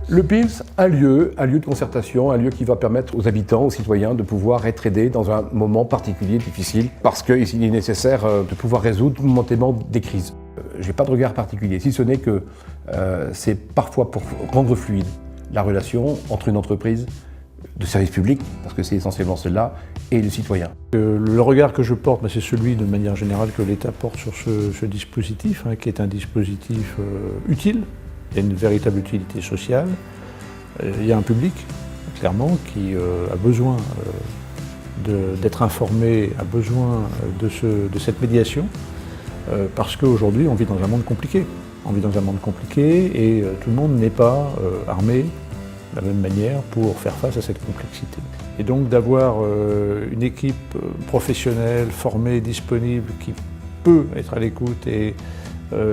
Le PIMS, un lieu de concertation, un lieu qui va permettre aux habitants, aux citoyens de pouvoir être aidés dans un moment particulier, difficile, parce qu'il est nécessaire de pouvoir résoudre momentanément des crises. Je n'ai pas de regard particulier, si ce n'est que c'est parfois pour rendre fluide la relation entre une entreprise de service public, parce que c'est essentiellement celle-là, et le citoyen. Le regard que je porte, c'est celui de manière générale que l'État porte sur ce dispositif, qui est un dispositif utile. Il y a une véritable utilité sociale. Il y a un public, clairement, qui a besoin d'être informé, a besoin de cette médiation, parce qu'aujourd'hui, on vit dans un monde compliqué. On vit dans un monde compliqué et tout le monde n'est pas armé de la même manière pour faire face à cette complexité. Et donc d'avoir une équipe professionnelle, formée, disponible, qui peut être à l'écoute et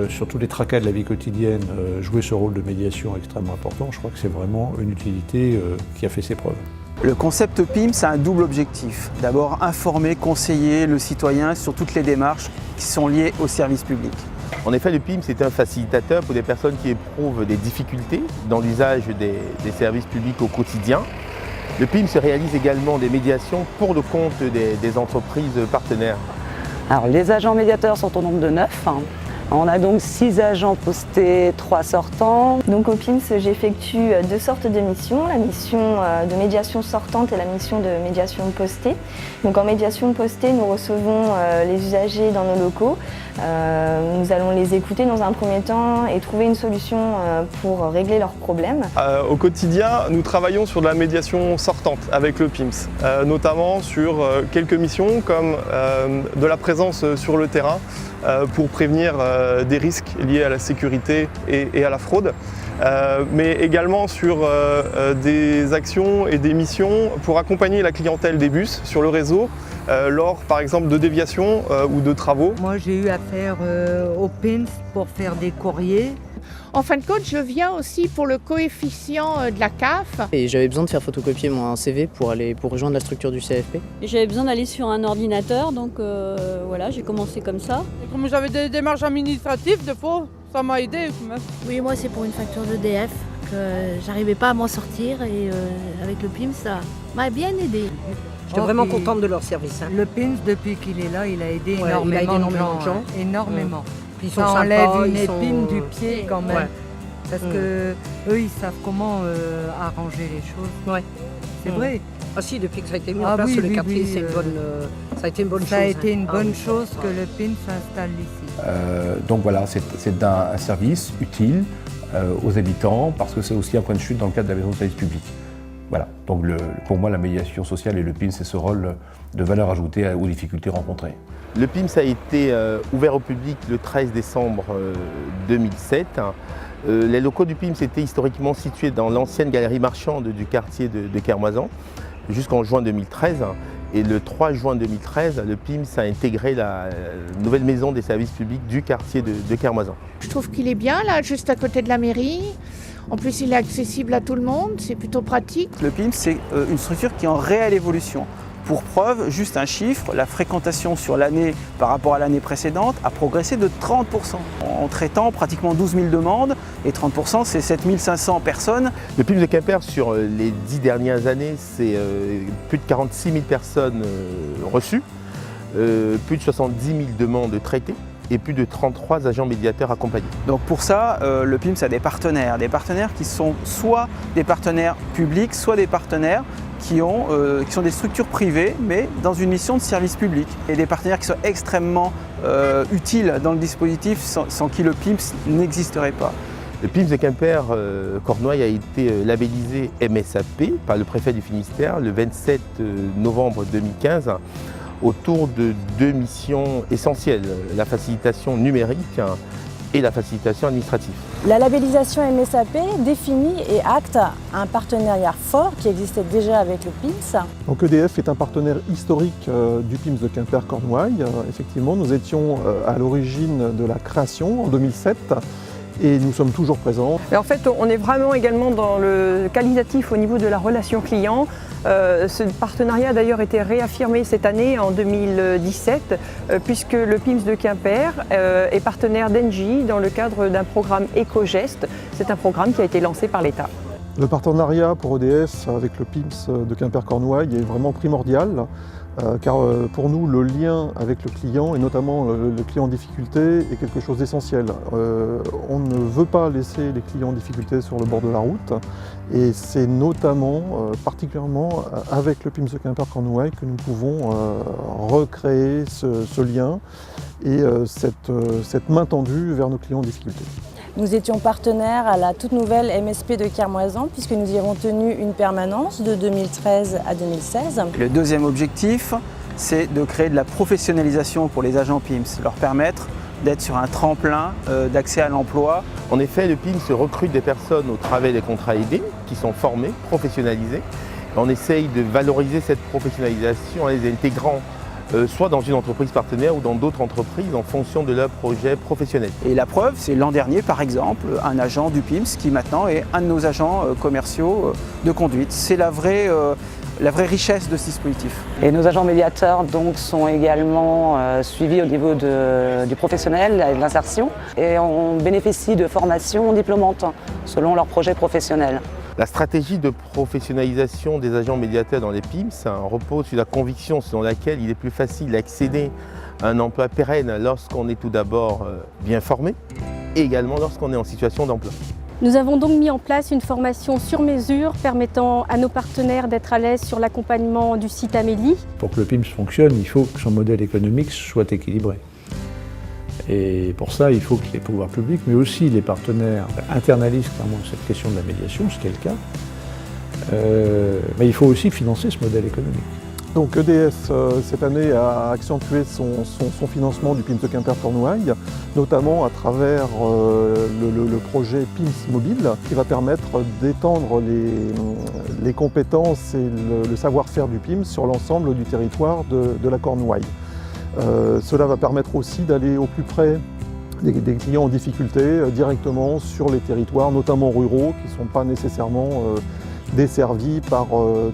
sur tous les tracas de la vie quotidienne, jouer ce rôle de médiation extrêmement important, je crois que c'est vraiment une utilité qui a fait ses preuves. Le concept PIMS a un double objectif. D'abord, informer, conseiller le citoyen sur toutes les démarches qui sont liées au service public. En effet, le PIMS est un facilitateur pour des personnes qui éprouvent des difficultés dans l'usage des services publics au quotidien. Le PIMS réalise également des médiations pour le compte des entreprises partenaires. Alors, les agents médiateurs sont au nombre de 9. On a donc 6 agents postés, 3 sortants. Donc au PIMS, j'effectue 2 sortes de missions, la mission de médiation sortante et la mission de médiation postée. Donc en médiation postée, nous recevons les usagers dans nos locaux. Nous allons les écouter dans un premier temps et trouver une solution pour régler leurs problèmes. Au quotidien, nous travaillons sur de la médiation sortante avec le PIMS, notamment sur quelques missions comme de la présence sur le terrain pour prévenir des risques liés à la sécurité et à la fraude, mais également sur des actions et des missions pour accompagner la clientèle des bus sur le réseau lors par exemple de déviations ou de travaux. Moi j'ai eu affaire au PIMS pour faire des courriers. En fin de compte, je viens aussi pour le coefficient de la CAF. Et j'avais besoin de faire photocopier mon CV pour rejoindre la structure du CFP. J'avais besoin d'aller sur un ordinateur, donc voilà, j'ai commencé comme ça. Et comme j'avais des démarches administratives, des fois, ça m'a aidé. Oui, moi c'est pour une facture d'EDF que j'arrivais pas à m'en sortir et avec le PIMS, ça m'a bien aidé. J'étais vraiment contente de leur service. Le PIMS, depuis qu'il est là, il a aidé énormément de gens. Énormément. Puis ça enlève une épine du pied quand même. Ouais. Parce que eux, ils savent comment arranger les choses. Ouais. C'est vrai. Ah si, depuis que ça a été mis en place, le quartier, ça a été une bonne chose. Ça a été une bonne chose que le PIMS s'installe ici. Donc voilà, c'est un service utile aux habitants parce que c'est aussi un point de chute dans le cadre de la maison de service public. Voilà, donc pour moi la médiation sociale et le PIMS, c'est ce rôle de valeur ajoutée aux difficultés rencontrées. Le PIMS a été ouvert au public le 13 décembre 2007. Les locaux du PIMS étaient historiquement situés dans l'ancienne galerie marchande du quartier de Kermoisan jusqu'en juin 2013. Et le 3 juin 2013, le PIMS a intégré la nouvelle maison des services publics du quartier de Kermoisan. Je trouve qu'il est bien là, juste à côté de la mairie. En plus, il est accessible à tout le monde, c'est plutôt pratique. Le PIMS, c'est une structure qui est en réelle évolution. Pour preuve, juste un chiffre, la fréquentation sur l'année par rapport à l'année précédente a progressé de 30%. En traitant pratiquement 12 000 demandes, et 30% c'est 7 500 personnes. Le PIMS de Quimper, sur les 10 dernières années, c'est plus de 46 000 personnes reçues, plus de 70 000 demandes traitées et plus de 33 agents médiateurs accompagnés. Donc pour ça, le PIMS a des partenaires qui sont soit des partenaires publics, soit des partenaires qui sont des structures privées, mais dans une mission de service public. Et des partenaires qui sont extrêmement utiles dans le dispositif, sans qui le PIMS n'existerait pas. Le PIMS de Quimper-Cornouailles a été labellisé MSAP par le préfet du Finistère le 27 novembre 2015 autour de 2 missions essentielles, la facilitation numérique et la facilitation administrative. La labellisation MSAP définit et acte un partenariat fort qui existait déjà avec le PIMS. Donc EDF est un partenaire historique du PIMS de Quimper-Cornouailles. Effectivement, nous étions à l'origine de la création en 2007. Et nous sommes toujours présents. Et en fait, on est vraiment également dans le qualitatif au niveau de la relation client. Ce partenariat a d'ailleurs été réaffirmé cette année, en 2017, puisque le PIMS de Quimper est partenaire d'Engie dans le cadre d'un programme Éco-Geste. C'est un programme qui a été lancé par l'État. Le partenariat pour ODS avec le PIMS de Quimper-Cornouailles est vraiment primordial, car pour nous, le lien avec le client, et notamment le client en difficulté, est quelque chose d'essentiel. On ne veut pas laisser les clients en difficulté sur le bord de la route, et c'est notamment, particulièrement avec le PIMS de Quimper-Cornouailles que nous pouvons recréer ce lien et cette main tendue vers nos clients en difficulté. Nous étions partenaires à la toute nouvelle MSP de Kermoisan puisque nous y avons tenu une permanence de 2013 à 2016. Le deuxième objectif, c'est de créer de la professionnalisation pour les agents PIMS, leur permettre d'être sur un tremplin d'accès à l'emploi. En effet, le PIMS recrute des personnes au travers des contrats aidés qui sont formées, professionnalisées. On essaye de valoriser cette professionnalisation en les intégrant soit dans une entreprise partenaire ou dans d'autres entreprises en fonction de leur projet professionnel. Et la preuve, c'est l'an dernier par exemple, un agent du PIMS qui maintenant est un de nos agents commerciaux de conduite. C'est la vraie richesse de ce dispositif. Et nos agents médiateurs donc, sont également suivis au niveau du professionnel et de l'insertion et on bénéficie de formations diplômantes selon leur projet professionnel. La stratégie de professionnalisation des agents médiateurs dans les PIMS repose sur la conviction selon laquelle il est plus facile d'accéder à un emploi pérenne lorsqu'on est tout d'abord bien formé et également lorsqu'on est en situation d'emploi. Nous avons donc mis en place une formation sur mesure permettant à nos partenaires d'être à l'aise sur l'accompagnement du site Amélie. Pour que le PIMS fonctionne, il faut que son modèle économique soit équilibré. Et pour ça, il faut que les pouvoirs publics, mais aussi les partenaires, internalisent clairement cette question de la médiation, ce qui est le cas. Mais il faut aussi financer ce modèle économique. Donc EDF, cette année, a accentué son financement du PIMS de Quimper-Cornouailles, notamment à travers le projet PIMS Mobile, qui va permettre d'étendre les compétences et le savoir-faire du PIMS sur l'ensemble du territoire de la Cornouaille. Cela va permettre aussi d'aller au plus près des clients en difficulté directement sur les territoires, notamment ruraux, qui ne sont pas nécessairement desservis par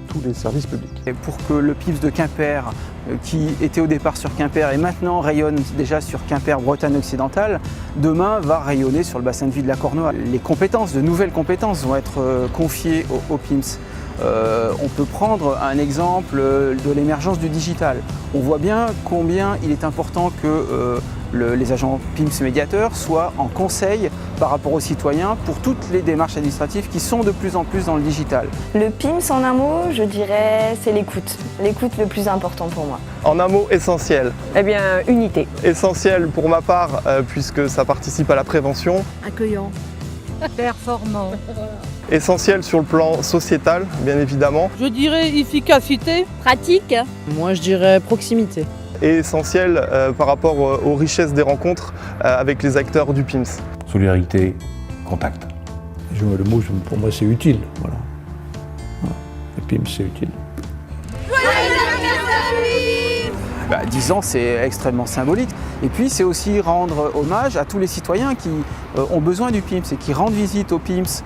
tous les services publics. Et pour que le PIMS de Quimper, qui était au départ sur Quimper et maintenant rayonne déjà sur Quimper-Bretagne occidentale, demain va rayonner sur le bassin de vie de la Cornouaille. Les compétences, de nouvelles compétences vont être confiées au PIMS. On peut prendre un exemple de l'émergence du digital. On voit bien combien il est important que les agents PIMS médiateurs soient en conseil par rapport aux citoyens pour toutes les démarches administratives qui sont de plus en plus dans le digital. Le PIMS, en un mot, je dirais, c'est l'écoute. L'écoute le plus important pour moi. En un mot, essentiel. Eh bien, unité. Essentiel pour ma part, puisque ça participe à la prévention. Accueillant. Performant. Essentiel sur le plan sociétal, bien évidemment. Je dirais efficacité. Pratique. Moi, je dirais proximité. Et essentiel par rapport aux richesses des rencontres avec les acteurs du PIMS. Solidarité, contact. Le mot, pour moi, c'est utile. Voilà. Le PIMS, c'est utile. 10 ans, c'est extrêmement symbolique. Et puis, c'est aussi rendre hommage à tous les citoyens qui ont besoin du PIMS et qui rendent visite au PIMS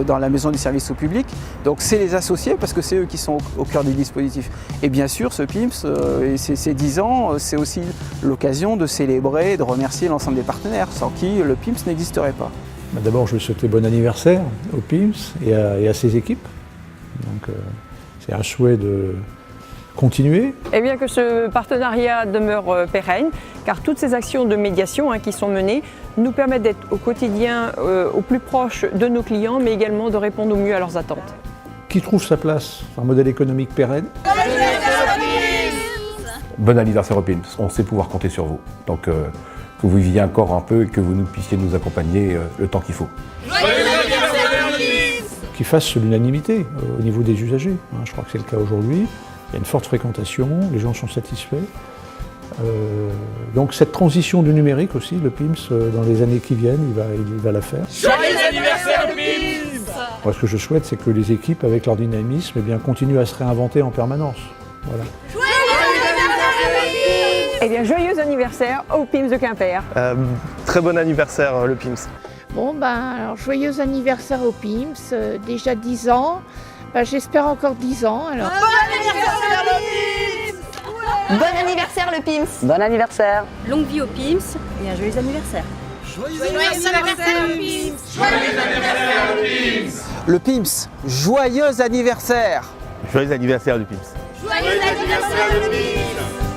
dans la maison du service au public. Donc, c'est les associés parce que c'est eux qui sont au cœur du dispositif. Et bien sûr, ce PIMS, et ces 10 ans, c'est aussi l'occasion de célébrer et de remercier l'ensemble des partenaires, sans qui le PIMS n'existerait pas. D'abord, je veux souhaiter bon anniversaire au PIMS et à ses équipes. Donc, c'est un souhait de continuer. Et bien que ce partenariat demeure pérenne, car toutes ces actions de médiation qui sont menées nous permettent d'être au quotidien au plus proche de nos clients, mais également de répondre au mieux à leurs attentes. Qui trouve sa place dans un modèle économique pérenne? Bon anniversaire au PIMS, on sait pouvoir compter sur vous. Donc que vous viviez encore un peu et que vous puissiez nous accompagner le temps qu'il faut. Qui fasse l'unanimité au niveau des usagers. Je crois que c'est le cas aujourd'hui. Il y a une forte fréquentation, les gens sont satisfaits. Donc cette transition du numérique aussi, le PIMS, dans les années qui viennent, il va la faire. Joyeux anniversaire PIMS! Moi, ce que je souhaite, c'est que les équipes, avec leur dynamisme, continuent à se réinventer en permanence. Voilà. Eh bien, joyeux anniversaire au PIMS de Quimper. Très bon anniversaire, le PIMS. Bon, alors, joyeux anniversaire au PIMS, déjà 10 ans. J'espère encore 10 ans. Alors. Bon anniversaire le PIMS! Bon anniversaire le PIMS! Bon anniversaire! Longue vie au PIMS et un joyeux anniversaire. Joyeux anniversaire le PIMS. Joyeux anniversaire le PIMS. Le PIMS, joyeux anniversaire. Joyeux anniversaire le PIMS. Joyeux anniversaire le PIMS.